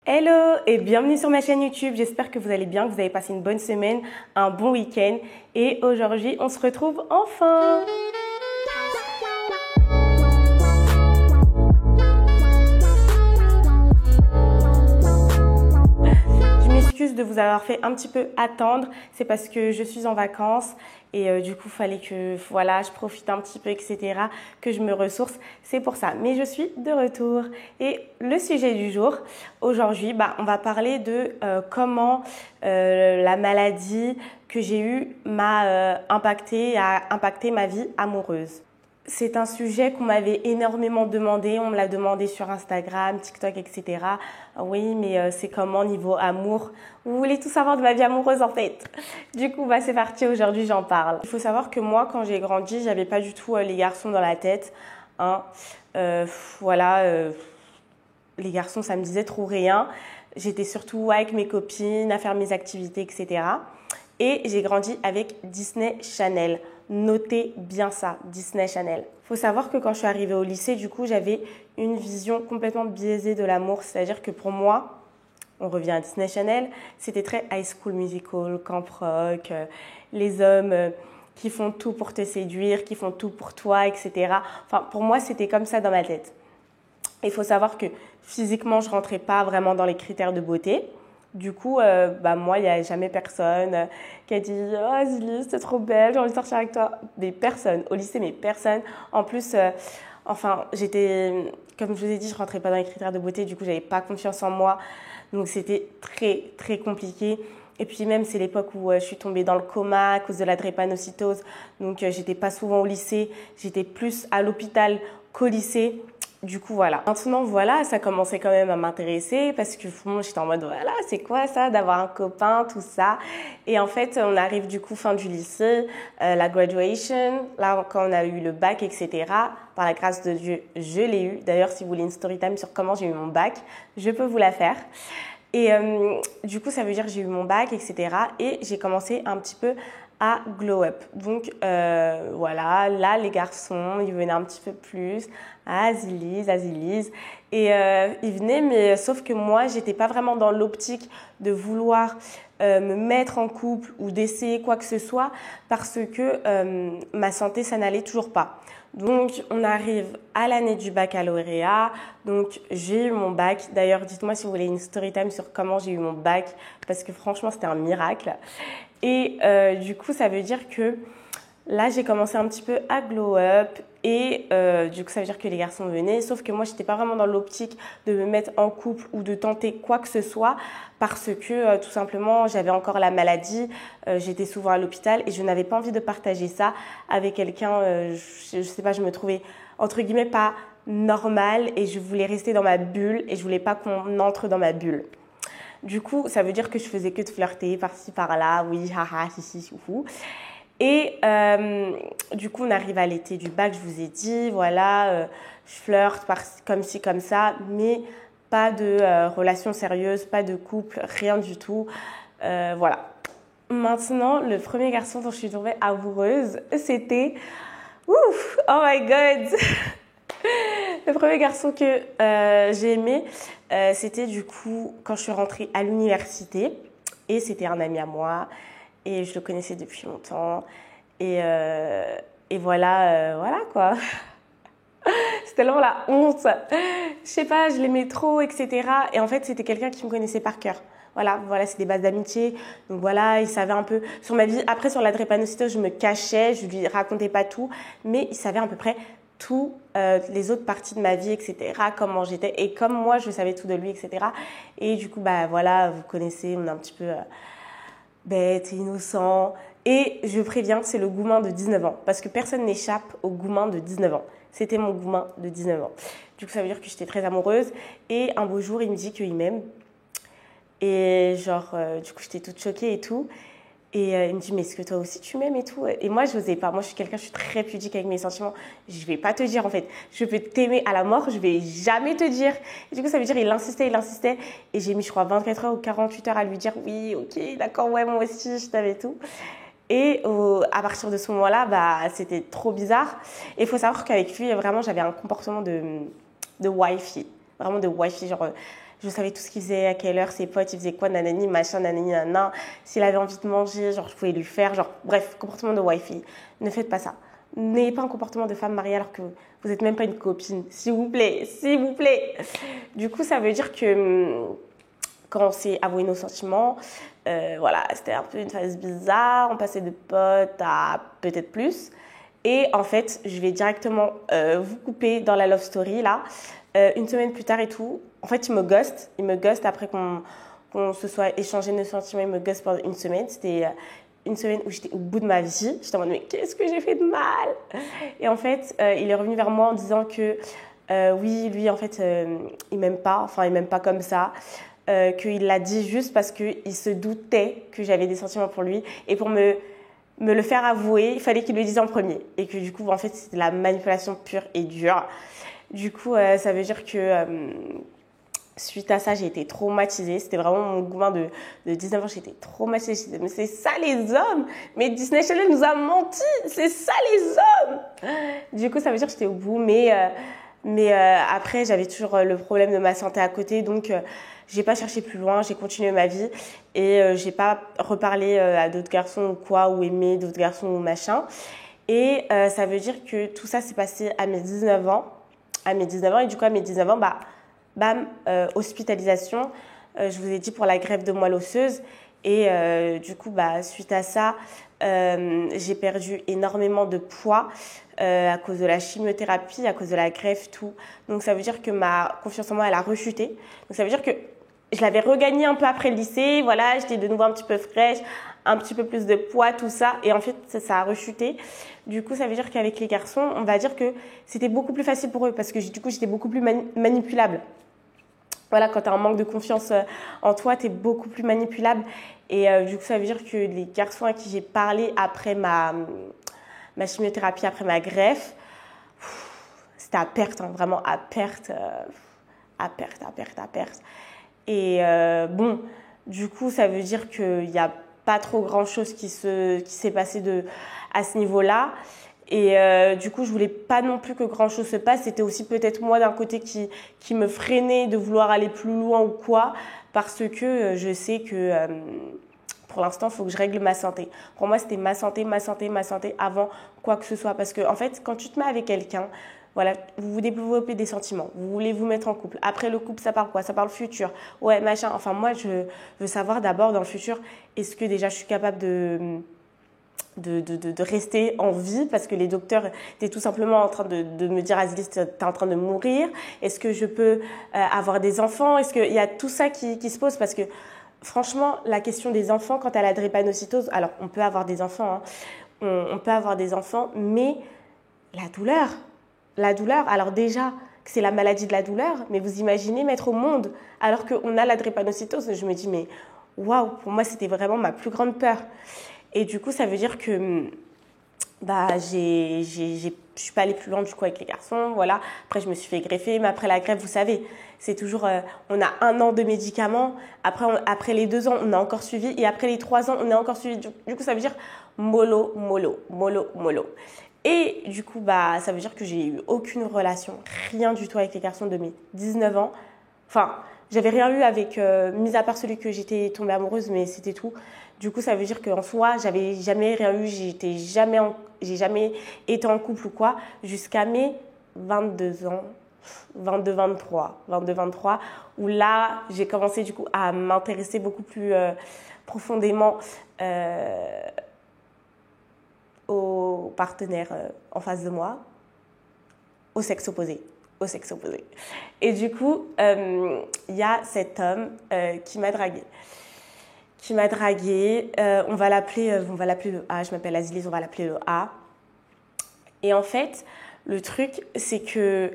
Hello et bienvenue sur ma chaîne YouTube, j'espère que vous allez bien, que vous avez passé une bonne semaine, un bon week-end et aujourd'hui on se retrouve enfin. Je m'excuse de vous avoir fait un petit peu attendre, c'est parce que je suis en vacances et du coup il fallait que voilà, je profite un petit peu etc, que je me ressource, c'est pour ça. Mais je suis de retour et le sujet du jour, aujourd'hui on va parler de comment la maladie que j'ai eue m'a a impacté ma vie amoureuse. C'est un sujet qu'on m'avait énormément demandé, on me l'a demandé sur Instagram, TikTok, etc. Oui, mais c'est comment niveau amour? Vous voulez tout savoir de ma vie amoureuse en fait. Du coup, c'est parti, aujourd'hui j'en parle. Il faut savoir que moi, quand j'ai grandi, j'avais pas du tout les garçons dans la tête. Hein. Les garçons, ça me disait trop rien. J'étais surtout avec mes copines, à faire mes activités, etc. Et j'ai grandi avec Disney Channel. Notez bien ça, Disney Channel. Faut savoir que quand je suis arrivée au lycée, du coup, j'avais une vision complètement biaisée de l'amour. C'est-à-dire que pour moi, on revient à Disney Channel, c'était très High School Musical, Camp Rock, les hommes qui font tout pour te séduire, qui font tout pour toi, etc. Enfin, pour moi, c'était comme ça dans ma tête. Il faut savoir que physiquement, je rentrais pas vraiment dans les critères de beauté. Du coup, moi, il n'y a jamais personne qui a dit « Oh, Zili, c'est trop belle, j'ai envie de sortir avec toi ». Des personnes, au lycée, mais personne. En plus, j'étais, comme je vous ai dit, je rentrais pas dans les critères de beauté, du coup, j'avais pas confiance en moi. Donc, c'était très, très compliqué. Et puis même, c'est l'époque où je suis tombée dans le coma à cause de la drépanocytose. Donc, j'étais pas souvent au lycée, j'étais plus à l'hôpital qu'au lycée. Du coup, voilà. Maintenant, voilà, ça commençait quand même à m'intéresser parce que j'étais en mode, voilà, c'est quoi ça, d'avoir un copain, tout ça. Et en fait, on arrive du coup fin du lycée, la graduation, là, quand on a eu le bac, etc. Par la grâce de Dieu, je l'ai eu. D'ailleurs, si vous voulez une story time sur comment j'ai eu mon bac, je peux vous la faire. Et du coup, ça veut dire que j'ai eu mon bac, etc. Et j'ai commencé un petit peu à glow up. Donc voilà, là les garçons, ils venaient un petit peu plus, Azilise. Et ils venaient, mais sauf que moi, j'étais pas vraiment dans l'optique de vouloir me mettre en couple ou d'essayer quoi que ce soit parce que ma santé, ça n'allait toujours pas. Donc, on arrive à l'année du baccalauréat. Donc, j'ai eu mon bac. D'ailleurs, dites-moi si vous voulez une story time sur comment j'ai eu mon bac parce que franchement, c'était un miracle. Et du coup, ça veut dire que là, j'ai commencé un petit peu à glow up et du coup, ça veut dire que les garçons venaient. Sauf que moi, j'étais pas vraiment dans l'optique de me mettre en couple ou de tenter quoi que ce soit parce que tout simplement, j'avais encore la maladie, j'étais souvent à l'hôpital et je n'avais pas envie de partager ça avec quelqu'un. Je sais pas, je me trouvais entre guillemets pas normale et je voulais rester dans ma bulle et je voulais pas qu'on entre dans ma bulle. Du coup, ça veut dire que je faisais que de flirter par-ci, par-là, oui, haha, si, chouchou. Et du coup, on arrive à l'été du bac, je vous ai dit, voilà, je flirte comme ci, comme ça, mais pas de relation sérieuse, pas de couple, rien du tout. Voilà. Maintenant, le premier garçon dont je suis tombée amoureuse, c'était... Ouf, oh my God. Le premier garçon que j'ai aimé, c'était du coup quand je suis rentrée à l'université et c'était un ami à moi et je le connaissais depuis longtemps et voilà quoi. C'était tellement la honte. Je sais pas, je l'aimais trop, etc. Et en fait, c'était quelqu'un qui me connaissait par cœur. Voilà, c'est des bases d'amitié. Donc voilà, il savait un peu sur ma vie. Après, sur la drépanocytose, je me cachais, je lui racontais pas tout, mais il savait à peu près tout les autres parties de ma vie, etc., comment j'étais et comme moi je savais tout de lui, etc. Et du coup voilà, vous connaissez, on est un petit peu bête, innocent et je préviens, c'est le goumin de 19 ans parce que personne n'échappe au goumin de 19 ans. C'était mon goumin de 19 ans. Du coup ça veut dire que j'étais très amoureuse et un beau jour il me dit qu'il m'aime et du coup j'étais toute choquée et tout. Et il me dit, mais est-ce que toi aussi tu m'aimes et tout? Et moi, je n'osais pas. Moi, je suis très pudique avec mes sentiments. Je ne vais pas te dire, en fait. Je peux t'aimer à la mort, je ne vais jamais te dire. Et du coup, ça veut dire, il insistait. Et j'ai mis, je crois, 24 heures ou 48 heures à lui dire, oui, ok, d'accord, ouais, moi aussi, je t'avais tout. Et à partir de ce moment-là, c'était trop bizarre. Et il faut savoir qu'avec lui, vraiment, j'avais un comportement de wifey. Vraiment de wifey, Je savais tout ce qu'il faisait, à quelle heure, ses potes, il faisait quoi, nanani, machin, nanani, nanana. S'il avait envie de manger, genre, je pouvais lui faire. Genre, bref, comportement de wifi. Ne faites pas ça. N'ayez pas un comportement de femme mariée alors que vous n'êtes même pas une copine. S'il vous plaît, s'il vous plaît. Du coup, ça veut dire que quand on s'est avoué nos sentiments, voilà, c'était un peu une phase bizarre. On passait de potes à peut-être plus. Et en fait, je vais directement vous couper dans la love story, là. Une semaine plus tard et tout, en fait, il me ghost. Il me ghost après qu'on se soit échangé nos sentiments. Il me ghost pendant une semaine. C'était une semaine où j'étais au bout de ma vie. J'étais en mode, mais qu'est-ce que j'ai fait de mal? Et en fait, il est revenu vers moi en disant que oui, lui, en fait, il m'aime pas. Enfin, il m'aime pas comme ça. Qu'il l'a dit juste parce qu'il se doutait que j'avais des sentiments pour lui. Et pour me le faire avouer, il fallait qu'il le dise en premier. Et que du coup, en fait, c'était la manipulation pure et dure. Du coup, ça veut dire que suite à ça, j'ai été traumatisée. C'était vraiment mon gamin de 19 ans, j'étais traumatisée. J'ai dit, mais c'est ça les hommes. Mais Disney Channel nous a menti. C'est ça les hommes. Du coup, ça veut dire que j'étais au bout. Mais après, j'avais toujours le problème de ma santé à côté. Donc, j'ai pas cherché plus loin. J'ai continué ma vie. Et j'ai pas reparlé à d'autres garçons ou quoi, ou aimé d'autres garçons ou machin. Et ça veut dire que tout ça s'est passé à mes 19 ans. Et du coup, à mes 19 ans, bam, hospitalisation. Je vous ai dit pour la greffe de moelle osseuse. Et du coup, suite à ça, j'ai perdu énormément de poids à cause de la chimiothérapie, à cause de la greffe, tout. Donc, ça veut dire que ma confiance en moi, elle a rechuté. Donc, ça veut dire que je l'avais regagnée un peu après le lycée. Voilà, j'étais de nouveau un petit peu fraîche, un petit peu plus de poids, tout ça. Et en fait, ça a rechuté. Du coup, ça veut dire qu'avec les garçons, on va dire que c'était beaucoup plus facile pour eux parce que du coup, j'étais beaucoup plus manipulable. Voilà, quand tu as un manque de confiance en toi, tu es beaucoup plus manipulable. Et du coup, ça veut dire que les garçons à qui j'ai parlé après ma chimiothérapie, après ma greffe, c'était à perte, hein, vraiment à perte. À perte. Et bon, du coup, ça veut dire qu'il n'y a pas trop grand-chose qui s'est passé à ce niveau-là. Et du coup, je voulais pas non plus que grand-chose se passe. C'était aussi peut-être moi d'un côté qui me freinait de vouloir aller plus loin ou quoi, parce que je sais que pour l'instant, il faut que je règle ma santé. Pour moi, c'était ma santé avant quoi que ce soit. Parce que en fait, quand tu te mets avec quelqu'un, voilà, vous développez des sentiments, vous voulez vous mettre en couple. Après le couple, ça parle quoi? Ça parle futur. Ouais, machin. Enfin, moi, je veux savoir d'abord dans le futur, est-ce que déjà je suis capable de rester en vie parce que les docteurs étaient tout simplement en train de me dire Azilis, tu es en train de mourir. Est-ce que je peux avoir des enfants? Est-ce qu'il y a tout ça qui se pose? Parce que franchement, la question des enfants, quand tu as la drépanocytose, alors on peut avoir des enfants, hein, on peut avoir des enfants, mais la douleur, alors déjà que c'est la maladie de la douleur, mais vous imaginez mettre au monde alors qu'on a la drépanocytose, je me dis mais waouh, pour moi c'était vraiment ma plus grande peur. Et du coup, ça veut dire que je suis pas allée plus loin du coup avec les garçons, voilà. Après, je me suis fait greffer, mais après la greffe, vous savez, c'est toujours, on a 1 an de médicaments. Après les 2 ans, on a encore suivi, et après les 3 ans, on a encore suivi. Du coup, ça veut dire mollo. Et du coup, ça veut dire que j'ai eu aucune relation, rien du tout avec les garçons de mes 19 ans. Enfin, j'avais rien eu avec, mis à part celui que j'étais tombée amoureuse, mais c'était tout. Du coup, ça veut dire qu'en soi, j'avais jamais rien eu, j'ai jamais été en couple ou quoi, jusqu'à mes 22 ans, 22-23, où là, j'ai commencé du coup à m'intéresser beaucoup plus profondément aux partenaires en face de moi, au sexe opposé. Et du coup, il y a cet homme qui m'a draguée. On va l'appeler le A. Je m'appelle Azilis, on va l'appeler le A. Et en fait, le truc, c'est que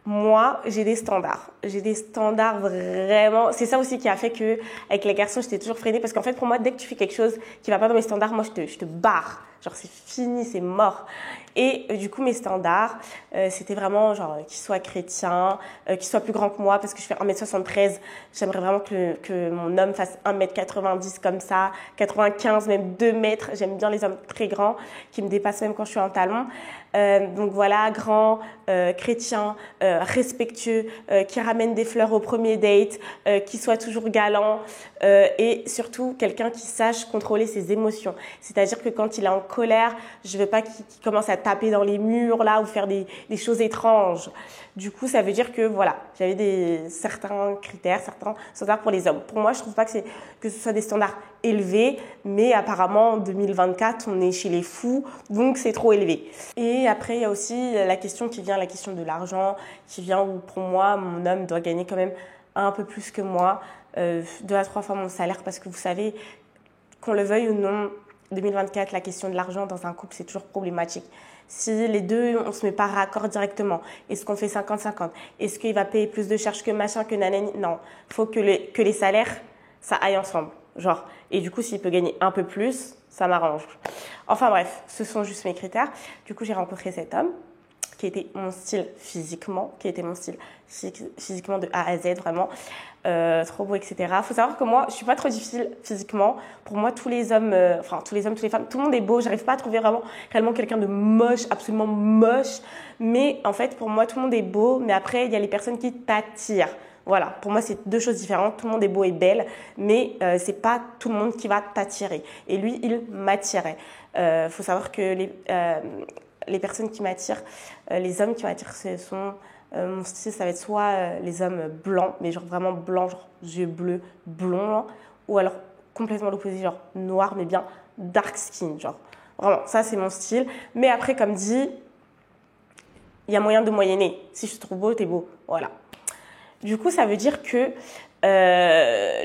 moi, j'ai des standards. J'ai des standards vraiment. C'est ça aussi qui a fait que avec les garçons, j'étais toujours freinée parce qu'en fait, pour moi, dès que tu fais quelque chose qui va pas dans mes standards, moi, je te barre. Genre, c'est fini, c'est mort. Et du coup, mes standards, c'était vraiment genre qu'il soit chrétien, qu'il soit plus grand que moi, parce que je fais 1m73. J'aimerais vraiment que mon homme fasse 1m90 comme ça, 95, même 2 mètres. J'aime bien les hommes très grands, qui me dépassent même quand je suis en talons. Donc voilà, grand, chrétien, respectueux, qui ramène des fleurs au premier date, qui soit toujours galant et surtout quelqu'un qui sache contrôler ses émotions. C'est-à-dire que quand il est en colère, je veux pas qu'il commence à taper dans les murs là ou faire des choses étranges. Du coup, ça veut dire que voilà, j'avais certains critères, certains standards pour les hommes. Pour moi, je trouve pas que ce soit des standards élevés, mais apparemment en 2024, on est chez les fous, donc c'est trop élevé. Et après, il y a aussi la question de l'argent, qui vient où pour moi, mon homme doit gagner quand même un peu plus que moi, 2 à 3 fois mon salaire, parce que vous savez, qu'on le veuille ou non, 2024, la question de l'argent dans un couple, c'est toujours problématique. Si les deux, on se met pas raccord directement, est-ce qu'on fait 50-50? Est-ce qu'il va payer plus de charges que machin, que nanani? Non, il faut que les salaires, ça aille ensemble. Genre, et du coup, s'il peut gagner un peu plus, ça m'arrange. Enfin bref, ce sont juste mes critères. Du coup, j'ai rencontré cet homme qui était mon style physiquement, physiquement de A à Z, vraiment. Trop beau, etc. Faut savoir que moi, je suis pas trop difficile physiquement. Pour moi, tous les hommes, toutes les femmes, tout le monde est beau. J'arrive pas à trouver réellement quelqu'un de moche, absolument moche. Mais en fait, pour moi, tout le monde est beau. Mais après, il y a les personnes qui t'attirent. Voilà, pour moi, c'est 2 choses différentes. Tout le monde est beau et belle, mais c'est pas tout le monde qui va t'attirer. Et lui, il m'attirait. Faut savoir que les personnes qui m'attirent, les hommes qui m'attirent, ce sont mon style, ça va être soit les hommes blancs, mais genre vraiment blancs, genre yeux bleus, blonds, ou alors complètement l'opposé, genre noir, mais bien dark skin, genre vraiment, ça c'est mon style. Mais après, comme dit, il y a moyen de moyenner. Si je te trouve beau, t'es beau, voilà. Du coup, ça veut dire que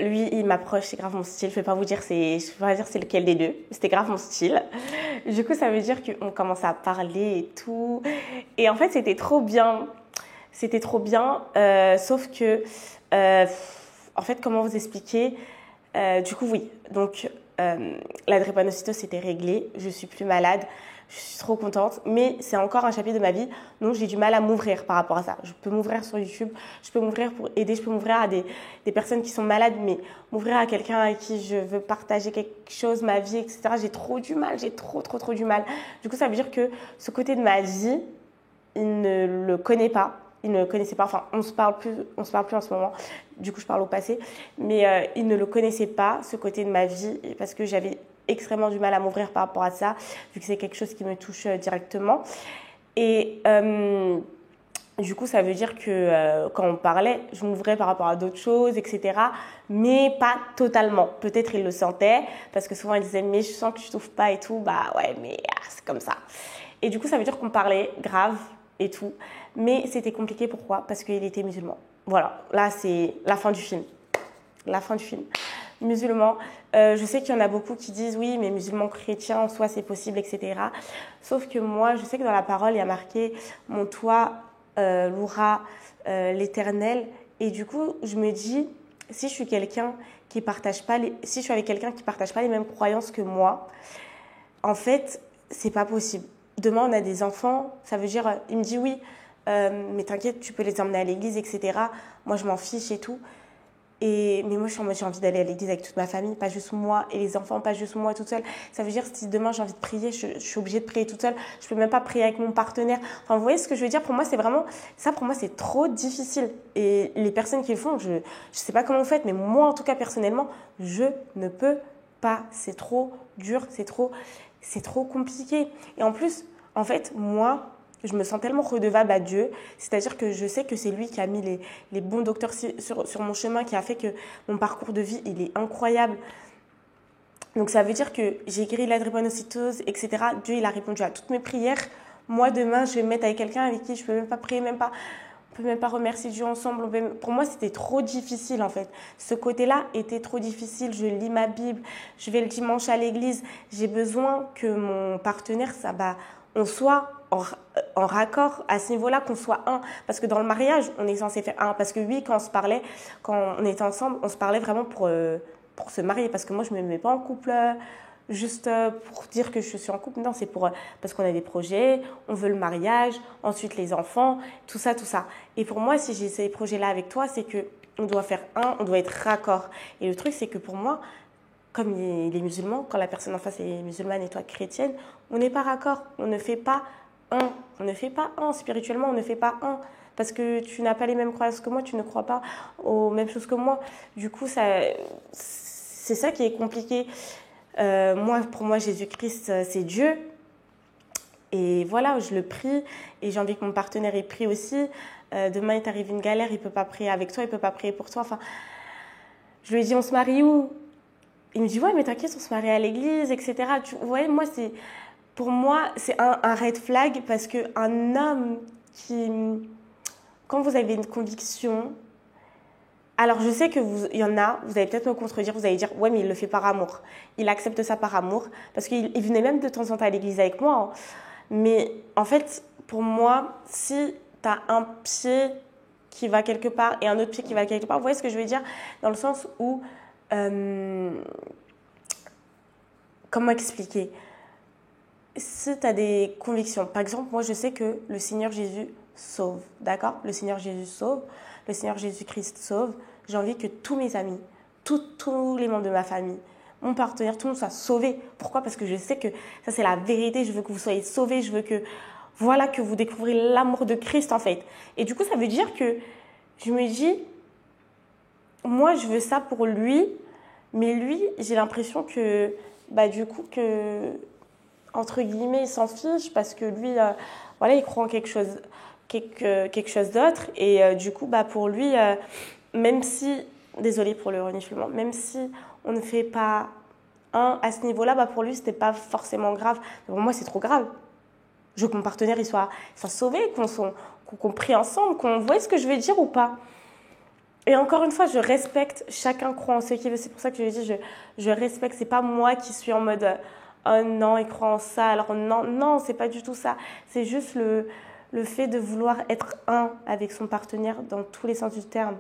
lui, il m'approche, c'est grave mon style. Je vais pas dire c'est lequel des deux. C'était grave mon style. Du coup, ça veut dire qu'on commence à parler et tout. Et en fait, c'était trop bien. C'était trop bien. Sauf que, en fait, comment vous expliquer? Du coup, oui. Donc, la drépanocytose, c'était réglé. Je suis plus malade. Je suis trop contente, mais c'est encore un chapitre de ma vie dont j'ai du mal à m'ouvrir par rapport à ça. Je peux m'ouvrir sur YouTube, je peux m'ouvrir pour aider, je peux m'ouvrir à des personnes qui sont malades, mais m'ouvrir à quelqu'un avec qui je veux partager quelque chose, ma vie, etc. J'ai trop du mal, j'ai trop du mal. Du coup, ça veut dire que ce côté de ma vie, il ne le connaît pas. Il ne le connaissait pas, enfin on se parle plus en ce moment, du coup je parle au passé, mais il ne le connaissait pas, ce côté de ma vie, parce que j'avais extrêmement du mal à m'ouvrir par rapport à ça, vu que c'est quelque chose qui me touche directement. Et du coup, ça veut dire que quand on parlait, je m'ouvrais par rapport à d'autres choses, etc. Mais pas totalement. Peut-être il le sentait, parce que souvent il disait « mais je sens que je t'ouvre pas et tout ». Bah ouais, mais c'est comme ça. Et du coup, ça veut dire qu'on parlait grave et tout. Mais c'était compliqué, pourquoi? Parce qu'il était musulman. Voilà, là c'est la fin du film. La fin du film. Musulman, je sais qu'il y en a beaucoup qui disent oui, mais musulman chrétien en soi c'est possible, etc. Sauf que moi, je sais que dans la parole, il y a marqué mon toit louera l'Éternel. Et du coup, je me dis, si je suis quelqu'un qui partage pas si je suis avec quelqu'un qui partage pas les mêmes croyances que moi, en fait, c'est pas possible. Demain, on a des enfants, ça veut dire, il me dit oui, mais t'inquiète, tu peux les emmener à l'église, etc. Moi, je m'en fiche et tout. Mais moi, je suis en mode, j'ai envie d'aller à l'église avec toute ma famille, pas juste moi et les enfants, pas juste moi toute seule. Ça veut dire, si demain j'ai envie de prier, je suis obligée de prier toute seule. Je peux même pas prier avec mon partenaire. Enfin, vous voyez ce que je veux dire? Pour moi, c'est vraiment, ça pour moi, c'est trop difficile. Et les personnes qui le font, je sais pas comment vous faites, mais moi, en tout cas, personnellement, je ne peux pas. C'est trop dur, c'est trop compliqué. Et en plus, en fait, moi, je me sens tellement redevable à Dieu, c'est-à-dire que je sais que c'est lui qui a mis les bons docteurs sur mon chemin, qui a fait que mon parcours de vie, il est incroyable. Donc ça veut dire que j'ai guéri de la drépanocytose, etc. Dieu, il a répondu à toutes mes prières. Moi, demain, je vais me mettre avec quelqu'un avec qui je peux même pas prier, on peut même pas remercier Dieu ensemble. Pour moi, c'était trop difficile en fait. Ce côté-là était trop difficile. Je lis ma Bible, je vais le dimanche à l'église. J'ai besoin que mon partenaire, on soit en raccord à ce niveau-là, qu'on soit un. Parce que dans le mariage, on est censé faire un. Parce que oui, quand on était ensemble, on se parlait vraiment pour se marier. Parce que moi, je ne me mets pas en couple juste pour dire que je suis en couple. Non, c'est parce qu'on a des projets, on veut le mariage, ensuite les enfants, tout ça, tout ça. Et pour moi, si j'ai ces projets-là avec toi, c'est que on doit faire on doit être raccord. Et le truc, c'est que pour moi, comme les musulmans, quand la personne en face est musulmane et toi chrétienne, on n'est pas raccord. On ne fait pas un. On ne fait pas un. Spirituellement, on ne fait pas un. Parce que tu n'as pas les mêmes croyances que moi, tu ne crois pas aux mêmes choses que moi. Du coup, c'est ça qui est compliqué. Pour moi, Jésus-Christ, c'est Dieu. Et voilà, je le prie. Et j'ai envie que mon partenaire ait prie aussi. Demain, il t'arrive une galère, il ne peut pas prier avec toi, il ne peut pas prier pour toi. Enfin, je lui ai dit, on se marie où? Il me dit, ouais, mais t'inquiète, on se marie à l'église, etc. Vous voyez, pour moi, c'est un red flag parce qu'un homme quand vous avez une conviction, alors je sais il y en a, vous allez peut-être me contredire, vous allez dire, ouais, mais il le fait par amour. Il accepte ça par amour parce qu'il venait même de temps en temps à l'église avec moi. Hein. Mais en fait, pour moi, si t'as un pied qui va quelque part et un autre pied qui va quelque part, vous voyez ce que je veux dire? Dans le sens où comment expliquer? Si tu as des convictions, par exemple, moi je sais que le Seigneur Jésus sauve, d'accord? Le Seigneur Jésus sauve, le Seigneur Jésus-Christ sauve. J'ai envie que tous mes amis, tous les membres de ma famille, mon partenaire, tout le monde soit sauvé. Pourquoi? Parce que je sais que ça c'est la vérité, je veux que vous soyez sauvés, je veux que vous découvrez l'amour de Christ en fait. Et du coup ça veut dire que je me dis, moi je veux ça pour lui, mais lui j'ai l'impression que entre guillemets il s'en fiche parce que lui il croit en quelque chose d'autre et du coup pour lui même si, désolée pour le reniflement, même si on ne fait pas un à ce niveau-là, pour lui c'était pas forcément grave, mais pour moi c'est trop grave. Je veux que mon partenaire il soit sauvé, qu'on prie ensemble, qu'on voit ce que je veux dire ou pas. Et encore une fois, je respecte, chacun croit en ce qu'il veut. C'est pour ça que je dis, je respecte. C'est pas moi qui suis en mode, oh non, il croit en ça. Alors non, c'est pas du tout ça. C'est juste le fait de vouloir être un avec son partenaire dans tous les sens du terme.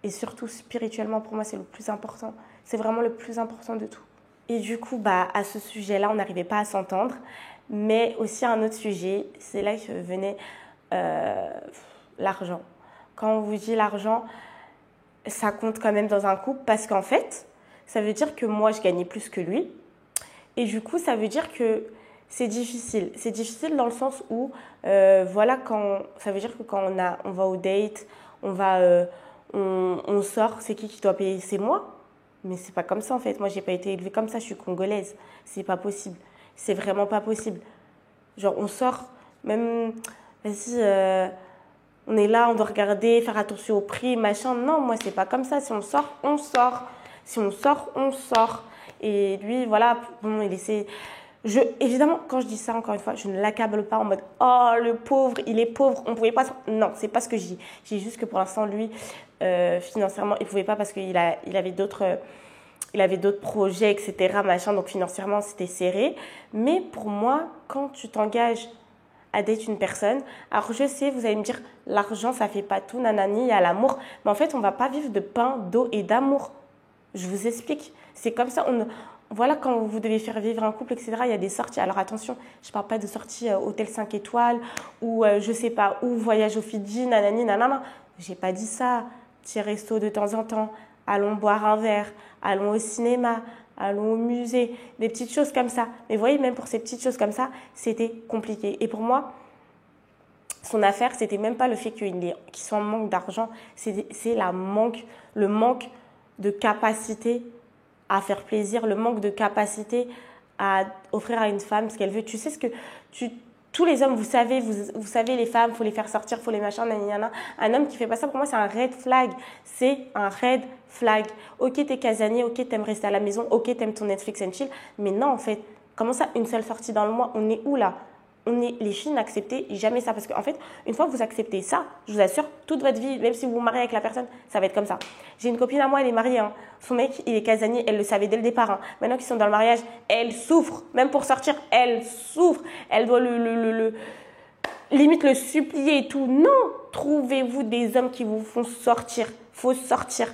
Et surtout spirituellement, pour moi, c'est le plus important. C'est vraiment le plus important de tout. Et du coup, à ce sujet-là, on n'arrivait pas à s'entendre. Mais aussi à un autre sujet, c'est là que venait l'argent. Quand on vous dit l'argent, ça compte quand même dans un couple parce qu'en fait, ça veut dire que moi, je gagnais plus que lui. Et du coup, ça veut dire que c'est difficile. C'est difficile dans le sens où, ça veut dire que quand on va au date, on sort, c'est qui doit payer? C'est moi. Mais c'est pas comme ça en fait. Moi, j'ai pas été élevée comme ça, je suis congolaise. C'est pas possible. C'est vraiment pas possible. Genre, on sort, même, vas-y, on est là, on doit regarder, faire attention au prix, machin. Non, moi, c'est pas comme ça. Si on sort, on sort. Si on sort, on sort. Et lui, voilà, bon, il essaie. Évidemment, quand je dis ça, encore une fois, je ne l'accable pas en mode « Oh, le pauvre, il est pauvre, on pouvait pas... » Non, c'est pas ce que je dis. Je dis juste que pour l'instant, lui, financièrement, il pouvait pas parce qu'il avait d'autres projets, etc., machin. Donc, financièrement, c'était serré. Mais pour moi, quand tu t'engages à date une personne, alors je sais, vous allez me dire « L'argent, ça fait pas tout, nanani, il y a l'amour. » Mais en fait, on va pas vivre de pain, d'eau et d'amour. Je vous explique. C'est comme ça, voilà, quand vous devez faire vivre un couple, etc., il y a des sorties. Alors attention, je ne parle pas de sorties hôtel 5 étoiles ou je ne sais pas où, voyage au Fidji, nanani, nanana. Je n'ai pas dit ça. Petit resto de temps en temps. Allons boire un verre. Allons au cinéma. Allons au musée. Des petites choses comme ça. Mais vous voyez, même pour ces petites choses comme ça, c'était compliqué. Et pour moi, son affaire, c'était même pas le fait qu'il soit en manque d'argent. C'est le manque de capacité à faire plaisir, le manque de capacité à offrir à une femme ce qu'elle veut. Tu sais tous les hommes, vous savez les femmes, il faut les faire sortir, il faut les machins, nanana. Un homme qui fait pas ça, pour moi, c'est un red flag. C'est un red flag. Ok, t'es casanier, ok, t'aimes rester à la maison, ok, t'aimes ton Netflix and chill. Mais non, en fait, comment ça, une seule sortie dans le mois? On est où là? Les filles n'acceptez jamais ça. Parce qu'en fait, une fois que vous acceptez ça, je vous assure, toute votre vie, même si vous vous mariez avec la personne, ça va être comme ça. J'ai une copine à moi, elle est mariée. Hein. Son mec, il est casanier, elle le savait dès le départ. Hein. Maintenant qu'ils sont dans le mariage, elle souffre. Même pour sortir, elle souffre. Elle doit limite le supplier et tout. Non, trouvez-vous des hommes qui vous font sortir. Faut sortir.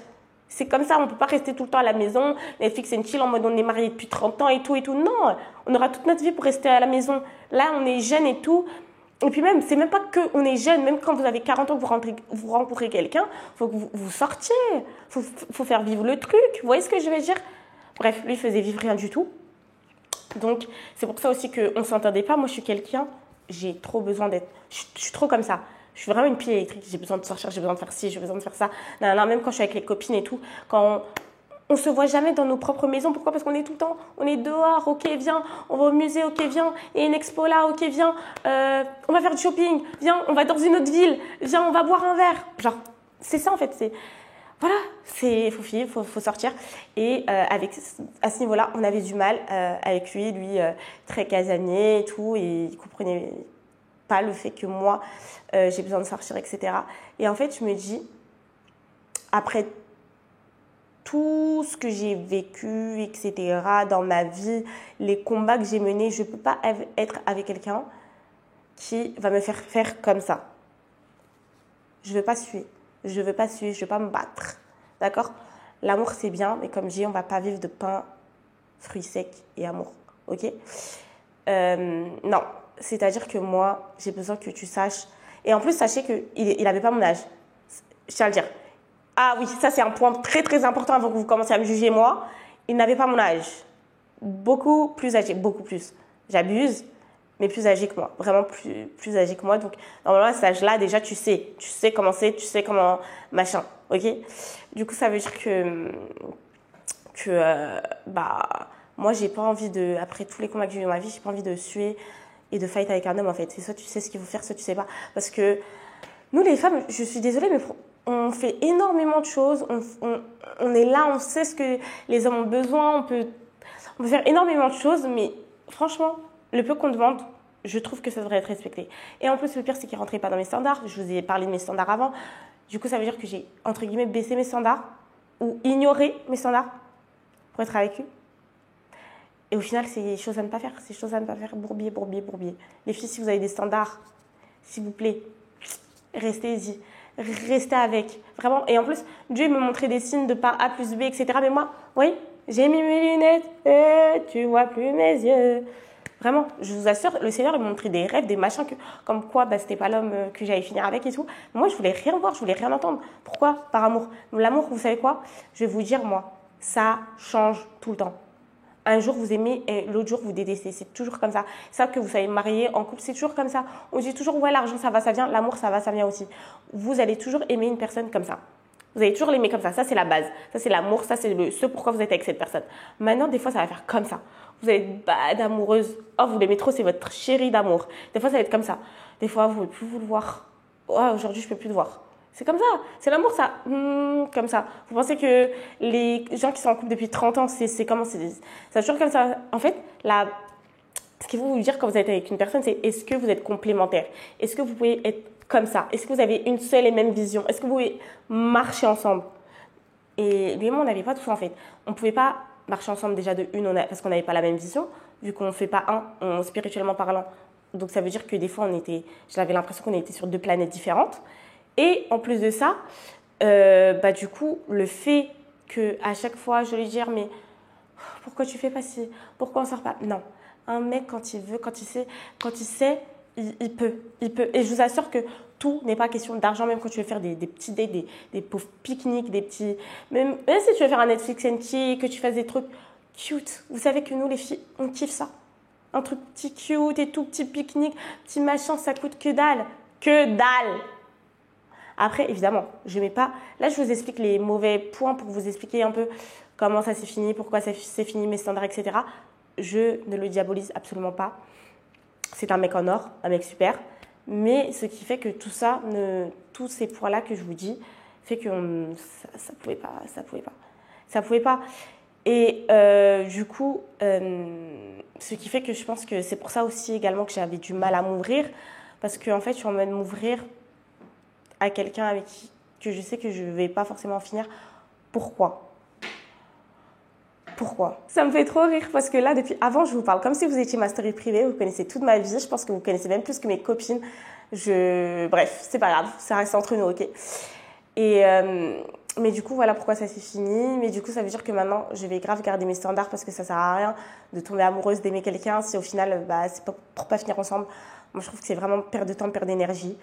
C'est comme ça, on ne peut pas rester tout le temps à la maison, Netflix and chill en mode on est mariés depuis 30 ans et tout et tout. Non, on aura toute notre vie pour rester à la maison. Là, on est jeune et tout. Et puis même, c'est même pas que on est jeune, même quand vous avez 40 ans, vous rencontrez quelqu'un, faut que vous sortiez, faut faire vivre le truc. Vous voyez ce que je veux dire? Bref, lui, il faisait vivre rien du tout. Donc, c'est pour ça aussi qu'on ne s'entendait pas. Moi, je suis quelqu'un, j'ai trop besoin d'être... Je suis trop comme ça. Je suis vraiment une pile électrique. J'ai besoin de sortir, j'ai besoin de faire ci, j'ai besoin de faire ça. Non, non, même quand je suis avec les copines et tout, quand on se voit jamais dans nos propres maisons. Pourquoi? Parce qu'on est tout le temps, on est dehors, ok, viens, on va au musée, ok, viens, il y a une expo là, ok, viens, on va faire du shopping, viens, on va dans une autre ville, viens, on va boire un verre. Genre, c'est ça en fait, c'est... Voilà, faut sortir. Et à ce niveau-là, on avait du mal avec lui. Lui, très casanier et tout, et il comprenait pas le fait que moi, j'ai besoin de sortir, etc. Et en fait, je me dis, après tout ce que j'ai vécu, etc., dans ma vie, les combats que j'ai menés, je ne peux pas être avec quelqu'un qui va me faire comme ça. Je ne veux pas suer. Je ne veux pas suer, je ne veux pas me battre. D'accord? L'amour, c'est bien, mais comme je dis, on ne va pas vivre de pain, fruits secs et amour. Ok? Non. C'est-à-dire que moi, j'ai besoin que tu saches. Et en plus, sachez qu'il n'avait pas mon âge. Je tiens à le dire. Ah oui, ça, c'est un point très, très important avant que vous commenciez à me juger, moi. Il n'avait pas mon âge. Beaucoup plus âgé, beaucoup plus. J'abuse, mais plus âgé que moi, vraiment plus âgé que moi. Donc, normalement, à cet âge-là, déjà, tu sais comment c'est, tu sais comment machin, ok? Du coup, ça veut dire que moi, j'ai pas envie de, après tous les combats que j'ai eu dans ma vie, j'ai pas envie de suer et de fight avec un homme, en fait. C'est soit tu sais ce qu'il faut faire, soit tu sais pas. Parce que nous, les femmes, je suis désolée, mais on fait énormément de choses. On est là, on sait ce que les hommes ont besoin, on peut faire énormément de choses, mais franchement, le peu qu'on demande, je trouve que ça devrait être respecté. Et en plus, le pire, c'est qu'il ne rentrait pas dans mes standards. Je vous ai parlé de mes standards avant. Du coup, ça veut dire que j'ai, entre guillemets, baissé mes standards ou ignoré mes standards pour être avec lui. Et au final, c'est chose à ne pas faire. C'est chose à ne pas faire. Bourbier. Les filles, si vous avez des standards, s'il vous plaît, restez-y. Restez avec. Vraiment. Et en plus, Dieu me montrait des signes de par A plus B, etc. Mais moi, oui, j'ai mis mes lunettes et tu vois plus mes yeux. Vraiment, je vous assure, le Seigneur il m'a montré des rêves, des machins, comme quoi c'était pas l'homme que j'allais finir avec et tout. Mais moi, je voulais rien voir, je voulais rien entendre. Pourquoi? Par amour. L'amour, vous savez quoi? Je vais vous dire, moi, ça change tout le temps. Un jour, vous aimez et l'autre jour, vous détestez. C'est toujours comme ça. C'est ça que vous savez marier en couple, c'est toujours comme ça. On dit toujours, ouais, l'argent, ça va, ça vient. L'amour, ça va, ça vient aussi. Vous allez toujours aimer une personne comme ça. Vous allez toujours l'aimer comme ça. Ça, c'est la base. Ça, c'est l'amour. Ça, c'est ce pourquoi vous êtes avec cette personne. Maintenant, des fois, ça va faire comme ça. Vous allez être bad amoureuse. Oh, vous l'aimez trop, c'est votre chéri d'amour. Des fois, ça va être comme ça. Des fois, vous ne pouvez plus vous le voir. Oh, aujourd'hui, je ne peux plus le voir. C'est comme ça. C'est l'amour, ça. Comme ça. Vous pensez que les gens qui sont en couple depuis 30 ans, c'est comment? C'est toujours comme ça. En fait, ce qu'il faut vous dire quand vous êtes avec une personne, c'est est-ce que vous êtes complémentaires? Est-ce que vous pouvez être comme ça? Est-ce que vous avez une seule et même vision? Est-ce que vous pouvez marcher ensemble? Et lui et moi, on n'avait pas tout ça, en fait. On ne pouvait pas marcher ensemble déjà de une, parce qu'on n'avait pas la même vision, vu qu'on ne fait pas spirituellement parlant. Donc, ça veut dire que des fois, j'avais l'impression qu'on était sur deux planètes différentes. Et en plus de ça, du coup, le fait qu'à chaque fois, je lui dis, mais pourquoi tu fais pas ci? Pourquoi on sort pas? Non. Un mec, quand il veut, quand il sait, il peut. Et je vous assure que tout n'est pas question d'argent, même quand tu veux faire des petits dates, des pauvres pique-niques, des petits... Même si tu veux faire un Netflix and chill, que tu fasses des trucs cute. Vous savez que nous, les filles, on kiffe ça. Un truc petit cute et tout, petit pique-nique, petit machin, ça coûte que dalle. Que dalle! Après, évidemment, je mets pas... Là, je vous explique les mauvais points pour vous expliquer un peu comment ça s'est fini, pourquoi ça s'est fini, mes standards, etc. Je ne le diabolise absolument pas. C'est un mec en or, un mec super. Mais ce qui fait que tout ça, tous ces points-là que je vous dis, fait que ça pouvait pas. Ça pouvait pas. Et du coup, ce qui fait que je pense que c'est pour ça aussi également que j'avais du mal à m'ouvrir. Parce qu'en fait, je suis en train de m'ouvrir à quelqu'un avec qui que je sais que je ne vais pas forcément finir. Pourquoi? Ça me fait trop rire parce que là, depuis avant, je vous parle comme si vous étiez ma story privée. Vous connaissez toute ma vie. Je pense que vous connaissez même plus que mes copines. Bref, c'est pas grave. Ça reste entre nous, ok? Et Mais du coup, voilà pourquoi ça s'est fini. Mais du coup, ça veut dire que maintenant, je vais grave garder mes standards parce que ça sert à rien de tomber amoureuse, d'aimer quelqu'un si au final, c'est pas pour pas finir ensemble. Moi, je trouve que c'est vraiment perte de temps, perte d'énergie.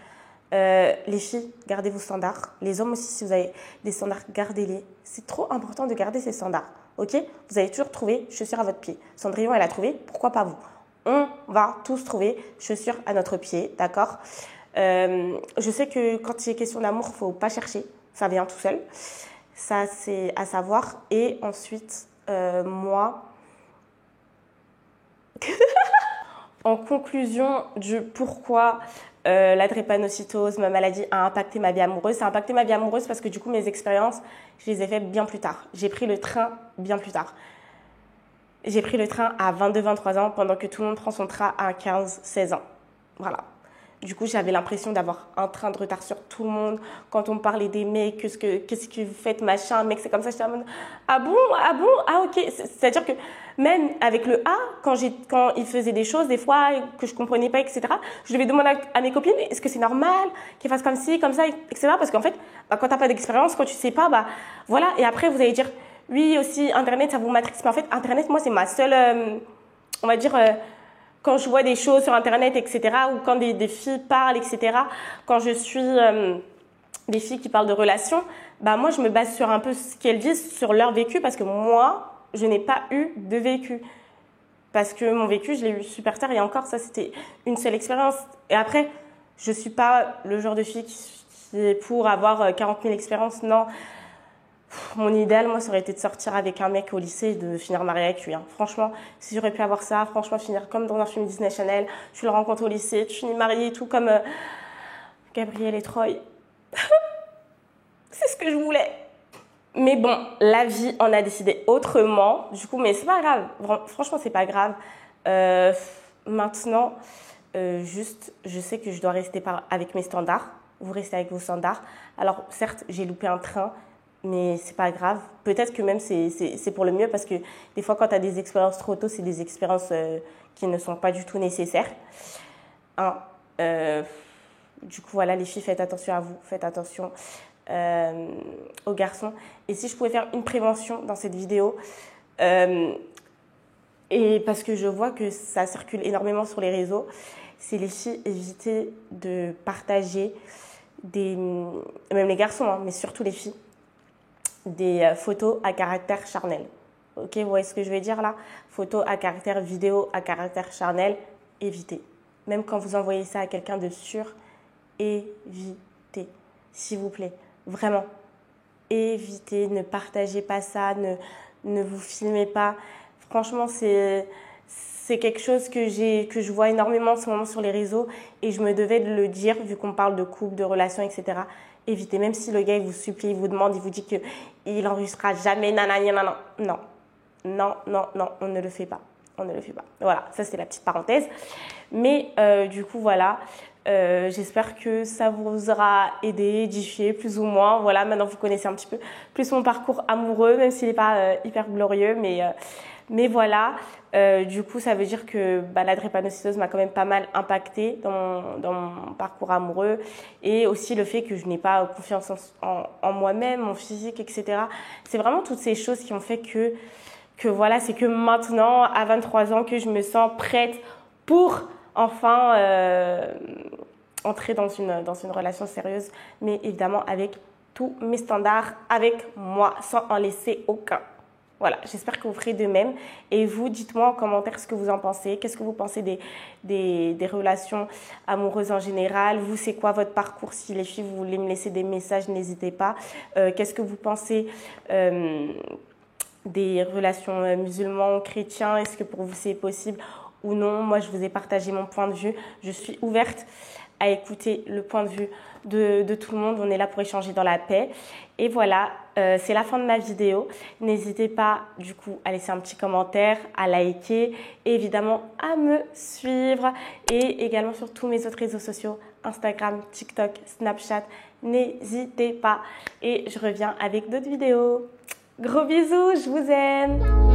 Les filles, gardez vos standards. Les hommes aussi, si vous avez des standards, gardez-les. C'est trop important de garder ces standards. Ok? Vous allez toujours trouver chaussures à votre pied. Cendrillon, elle a trouvé, pourquoi pas vous? On va tous trouver chaussures à notre pied, d'accord? Je sais que quand il est question d'amour, il ne faut pas chercher. Ça vient tout seul. Ça, c'est à savoir. Et ensuite, moi... En conclusion du pourquoi la drépanocytose, ma maladie, a impacté ma vie amoureuse. Ça a impacté ma vie amoureuse parce que du coup, mes expériences, je les ai faites bien plus tard. J'ai pris le train bien plus tard. J'ai pris le train à 22-23 ans pendant que tout le monde prend son train à 15-16 ans. Voilà. Du coup, j'avais l'impression d'avoir un train de retard sur tout le monde. Quand on me parlait des mecs, qu'est-ce que vous faites, machin, mec, c'est comme ça. J'étais en mode, ah bon, ah ok. C'est-à-dire que même avec le A, quand il faisait des choses, des fois, que je comprenais pas, etc., je devais demander à mes copines, est-ce que c'est normal qu'ils fassent comme ci, comme ça, etc. Parce qu'en fait, quand t'as pas d'expérience, quand tu sais pas, voilà. Et après, vous allez dire, oui, aussi, Internet, ça vous matrix. Mais en fait, Internet, moi, c'est ma seule, on va dire... quand je vois des choses sur Internet, etc., ou quand des filles parlent, etc., quand je suis des filles qui parlent de relations, moi, je me base sur un peu ce qu'elles disent, sur leur vécu, parce que moi, je n'ai pas eu de vécu. Parce que mon vécu, je l'ai eu super tard, et encore, ça, c'était une seule expérience. Et après, je ne suis pas le genre de fille qui est pour avoir 40 000 expériences, non. Mon idéal, moi, ça aurait été de sortir avec un mec au lycée et de finir mariée avec lui. Hein. Franchement, si j'aurais pu avoir ça, franchement, finir comme dans un film Disney Channel, tu le rencontres au lycée, tu finis mariée et tout, comme Gabriel et Troy. C'est ce que je voulais. Mais bon, la vie en a décidé autrement. Du coup, mais c'est pas grave. Franchement, c'est pas grave. Maintenant, juste, je sais que je dois rester avec mes standards. Vous restez avec vos standards. Alors, certes, j'ai loupé un train, mais c'est pas grave. Peut-être que même c'est pour le mieux parce que des fois, quand tu as des expériences trop tôt, c'est des expériences qui ne sont pas du tout nécessaires. Du coup, voilà, les filles, faites attention à vous, faites attention aux garçons. Et si je pouvais faire une prévention dans cette vidéo, et parce que je vois que ça circule énormément sur les réseaux, c'est les filles, éviter de partager même les garçons, hein, mais surtout les filles, des photos à caractère charnel. Ok, vous voyez ce que je veux dire là? Photos à caractère vidéo, à caractère charnel, évitez. Même quand vous envoyez ça à quelqu'un de sûr, évitez, s'il vous plaît. Vraiment, évitez, ne partagez pas ça, ne vous filmez pas. Franchement, c'est quelque chose que je vois énormément en ce moment sur les réseaux et je me devais de le dire vu qu'on parle de couple, de relations, etc. Évitez, même si le gars il vous supplie, il vous demande, il vous dit qu'il n'enregistrera jamais, nanana, non, on ne le fait pas. On ne le fait pas. Voilà, ça c'était la petite parenthèse. Mais du coup, voilà, j'espère que ça vous aura aidé, édifié plus ou moins. Voilà, maintenant vous connaissez un petit peu plus mon parcours amoureux, même s'il n'est pas hyper glorieux, mais voilà, du coup, ça veut dire que la drépanocytose m'a quand même pas mal impactée dans mon parcours amoureux et aussi le fait que je n'ai pas confiance en moi-même, mon physique, etc. C'est vraiment toutes ces choses qui ont fait que voilà, c'est que maintenant, à 23 ans, que je me sens prête pour enfin entrer dans une relation sérieuse, mais évidemment avec tous mes standards, avec moi, sans en laisser aucun. Voilà, j'espère que vous ferez de même. Et vous, dites-moi en commentaire ce que vous en pensez. Qu'est-ce que vous pensez des relations amoureuses en général? Vous, c'est quoi votre parcours? Si les filles, vous voulez me laisser des messages, n'hésitez pas. Qu'est-ce que vous pensez des relations musulmans, chrétiens? Est-ce que pour vous, c'est possible ou non? Moi, je vous ai partagé mon point de vue. Je suis ouverte à écouter le point de vue de tout le monde. On est là pour échanger dans la paix. Et voilà, c'est la fin de ma vidéo. N'hésitez pas, du coup, à laisser un petit commentaire, à liker, et évidemment à me suivre. Et également sur tous mes autres réseaux sociaux, Instagram, TikTok, Snapchat. N'hésitez pas. Et je reviens avec d'autres vidéos. Gros bisous, je vous aime.